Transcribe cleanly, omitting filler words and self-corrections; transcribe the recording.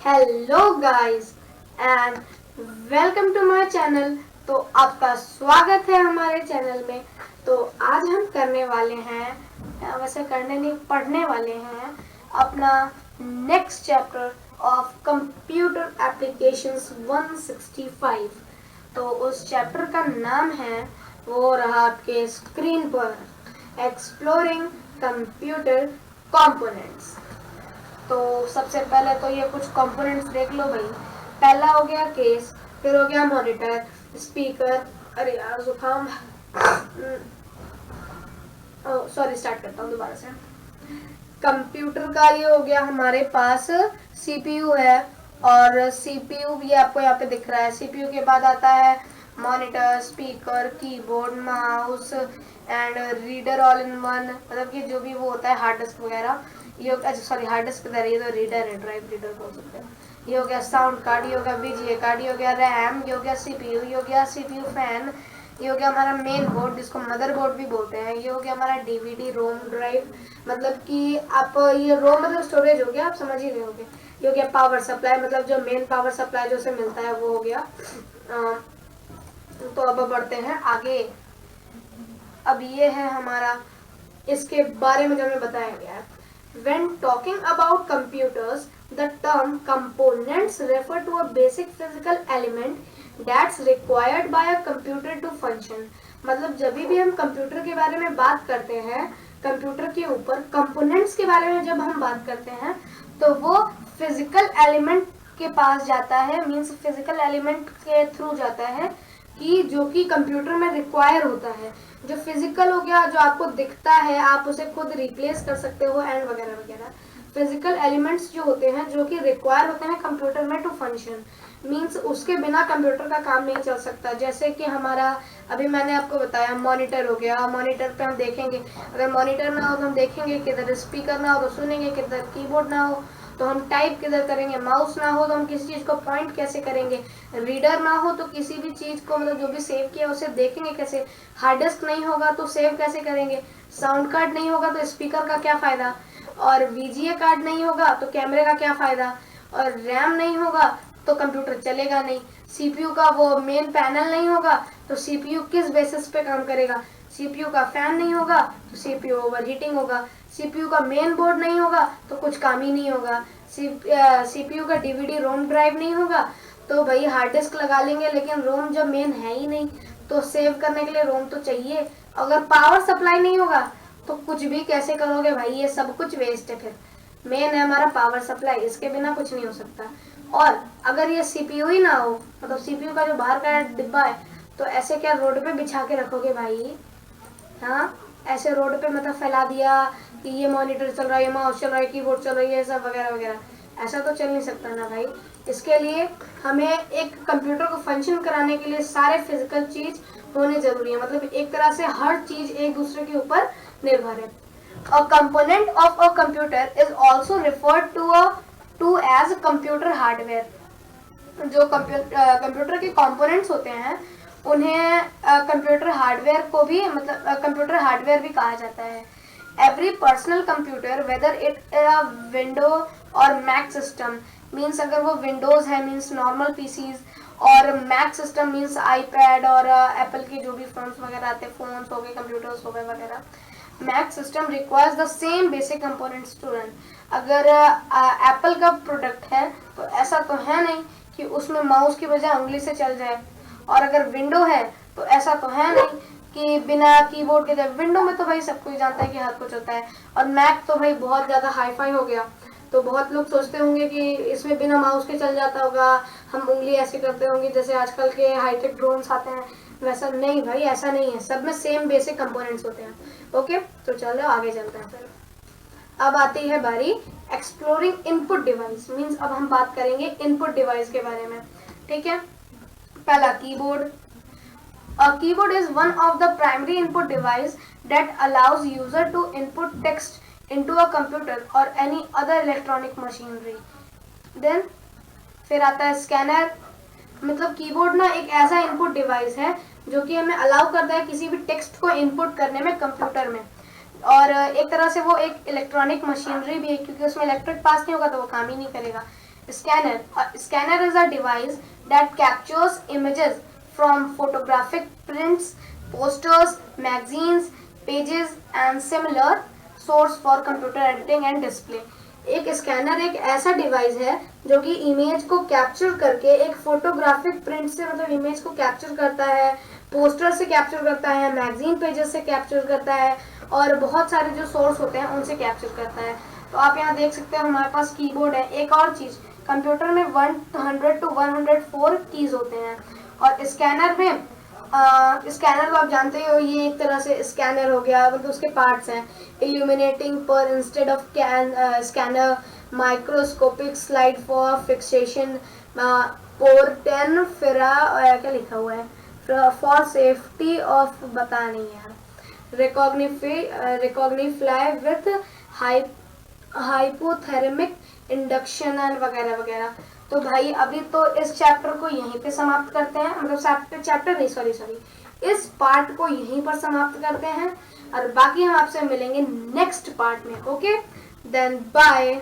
Hello guys and welcome to my channel. तो आपका स्वागत है हमारे चैनल में। तो आज हम करने वाले हैं, वैसे करने नहीं पढ़ने वाले हैं अपना next chapter of computer applications 165। तो उस चैप्टर का नाम है, वो रहा आपके स्क्रीन पर, एक्सप्लोरिंग कंप्यूटर कंपोनेंट्स। तो सबसे पहले तो ये कुछ कंपोनेंट्स देख लो भाई। पहला हो गया केस, फिर हो गया मॉनिटर, स्पीकर, अरे यार जुकाम, सॉरी स्टार्ट करता हूँ दोबारा से। कंप्यूटर का ये हो गया हमारे पास सीपीयू है, और सीपीयू भी आपको यहाँ पे दिख रहा है। सीपीयू के बाद आता है monitor, speaker, keyboard, mouse and reader all in one, मतलब कि जो भी वो होता है हार्ड डिस्क वगैरह। ये अच्छा सॉरी हार्ड डिस्क इधर, ये तो रीडर है, ड्राइव रीडर बोल सकते हैं। ये हो गया साउंड कार्ड, ये हो गया बीजीए कार्ड, ये हो गया रैम, ये हो गया सीपीयू, ये हो गया सीपीयू फैन, ये हो गया हमारा मेन बोर्ड जिसको मदरबोर्ड भी बोलते हैं, ये हो गया हमारा डीवीडी रोम ड्राइव, मतलब कि आप ये रोम मतलब स्टोरेज हो गया, आप समझ ही गए होंगे। ये हो गया पावर सप्लाई, मतलब जो मेन पावर सप्लाई जो से मिलता है वो हो गया। तो अब बढ़ते हैं आगे। अब ये है हमारा, इसके बारे में जो हमें बताया गया है। When talking about computers, the term components refer to a basic physical element that's required by a computer to function. मतलब जब भी हम कंप्यूटर के बारे में बात करते हैं, कंप्यूटर के ऊपर कंपोनेंट्स के बारे में जब हम बात करते हैं, तो वो फिजिकल एलिमेंट के पास जाता है, मीन्स फिजिकल एलिमेंट के थ्रू जाता है कि जो कि कंप्यूटर में रिक्वायर होता है। जो फिजिकल हो गया, जो आपको दिखता है, आप उसे खुद रिप्लेस कर सकते हो एंड वगैरह वगैरह। फिजिकल एलिमेंट्स जो होते हैं, जो कि रिक्वायर होते हैं कंप्यूटर में टू फंक्शन, मीन्स उसके बिना कंप्यूटर का काम नहीं चल सकता। जैसे कि हमारा अभी मैंने आपको बताया मॉनिटर हो गया, मॉनिटर पे हम देखेंगे, अगर मॉनिटर ना हो तो हम देखेंगे किधर, स्पीकर ना हो तो सुनेंगे किधर, कीबोर्ड ना हो तो हम टाइप किधर करेंगे, माउस ना हो तो हम किसी चीज को पॉइंट कैसे करेंगे, रीडर ना हो तो किसी भी चीज को, मतलब जो भी सेव किया उसे देखेंगे कैसे, हार्ड डिस्क नहीं होगा तो सेव कैसे करेंगे, साउंड कार्ड नहीं होगा तो स्पीकर का क्या फायदा, और वीजीए कार्ड नहीं होगा तो कैमरे का क्या फायदा, और रैम नहीं होगा तो कंप्यूटर चलेगा नहीं, सीपीयू का वो मेन पैनल नहीं होगा तो सीपीयू किस बेसिस पे काम करेगा, सीपीयू का फैन नहीं होगा तो सीपीयू ओवरहीटिंग होगा, सीपीयू का मेन बोर्ड नहीं होगा तो कुछ काम ही नहीं होगा, सीपीयू का डीवीडी रोम ड्राइव नहीं होगा तो भाई हार्ड डिस्क लगा लेंगे, लेकिन रोम जब मेन है ही नहीं तो सेव करने के लिए रोम तो चाहिए। अगर पावर सप्लाई नहीं होगा तो कुछ भी कैसे करोगे भाई, ये सब कुछ वेस्ट है। फिर मेन है हमारा पावर सप्लाई, इसके बिना कुछ नहीं हो सकता। और अगर ये सीपीयू ही ना हो, मतलब सीपीयू का जो बाहर का डिब्बा है, तो ऐसे क्या रोड पे बिछा के रखोगे भाई? हाँ, ऐसे रोड पे मतलब फैला दिया कि ये मॉनिटर चल रहा है, ये माउस चल रहा है, कीबोर्ड चल रही है, सब वगैरह वगैरह, ऐसा तो चल नहीं सकता ना भाई। इसके लिए हमें एक कंप्यूटर को फंक्शन कराने के लिए सारे फिजिकल चीज होने जरूरी है, मतलब एक तरह से हर चीज एक दूसरे के ऊपर निर्भर है। A component of a computer is also referred to as computer hardware. जो कंप्यूटर के कंपोनेंट्स होते हैं उन्हें कंप्यूटर हार्डवेयर को भी, मतलब कंप्यूटर हार्डवेयर भी कहा जाता है। Every personal computer whether it window और मैक सिस्टम, मीन्स अगर वो विंडोज है मीन्स नॉर्मल पीसीज, और मैक सिस्टम मीन्स आईपैड और एप्पल के जो भी फोन्स वगैरह आते हैं, फोन्स हो गए, कंप्यूटर्स हो गए वगैरह, Mac system requires the same basic components to run. अगर एप्पल का प्रोडक्ट है तो ऐसा तो है नहीं कि उसमें माउस की बजाय उंगली से चल जाए, और अगर विंडो है तो ऐसा तो है नहीं कि बिना कीबोर्ड के जाए। विंडो में तो भाई सब कोई जानता है कि हर कुछ होता है, और मैक तो भाई बहुत ज़्यादा हाईफाई हो गया, तो बहुत लोग सोचते होंगे कि इसमें बिना माउस के चल जाता होगा, हम उंगली ऐसे करते होंगे जैसे आजकल के हाईटेक ड्रोन्स आते हैं, वैसा नहीं भाई, ऐसा नहीं है, सब में सेम बेसिक कंपोनेंट्स होते हैं। ओके, तो चलो आगे चलते हैं। फिर अब आती है बारी एक्सप्लोरिंग इनपुट डिवाइस, मीन्स अब हम बात करेंगे इनपुट डिवाइस के बारे में। ठीक है, पहला keyboard. A keyboard is one of the primary input device that allows user to input text into a computer or any other electronic machinery. Then फिर आता है स्कैनर, मतलब कीबोर्ड ना एक ऐसा इनपुट डिवाइस है जो कि हमें अलाउ करता है किसी भी टेक्स्ट को इनपुट करने में कंप्यूटर में, और एक तरह से वो एक इलेक्ट्रॉनिक मशीनरी भी है, क्योंकि उसमें इलेक्ट्रिक पास नहीं होगा तो वो काम ही नहीं करेगा। Scanner. A scanner is a device that captures images from photographic prints, posters, magazines, pages and similar source for computer editing and display. एक स्कैनर एक ऐसा डिवाइस है जो कि इमेज को कैप्चर करके एक फोटोग्राफिक प्रिंट से मतलब इमेज को कैप्चर करता है, पोस्टर से कैप्चर करता है, मैगजीन पेजेस से कैप्चर करता है और बहुत सारे जो सोर्स होते हैं उनसे कैप्चर करता है. तो आप यहाँ देख सकते हैं हमारे पास कीबोर्ड है. एक और चीज़, कंप्यूटर में 100 to 104 कीज होते हैं और स्कैनर में स्कैनर को आप जानते हो, ये एक तरह से स्कैनर हो गया, मतलब उसके पार्ट्स हैं. इल्यूमिनेटिंग पर instead of scanner, microscopic slide for fixation, पोर्टेन फिरा क्या लिखा हुआ है फॉर सेफ्टी ऑफ बता नहीं यार, रिकॉग्निफ्लाई विथ हाइपोथर्मिक इंडक्शन एंड वगैरह वगैरह. तो भाई अभी तो इस चैप्टर को यहीं पे समाप्त करते हैं, मतलब चैप्टर नहीं सॉरी इस पार्ट को यहीं पर समाप्त करते हैं और बाकी हम आपसे मिलेंगे नेक्स्ट पार्ट में. Okay then bye.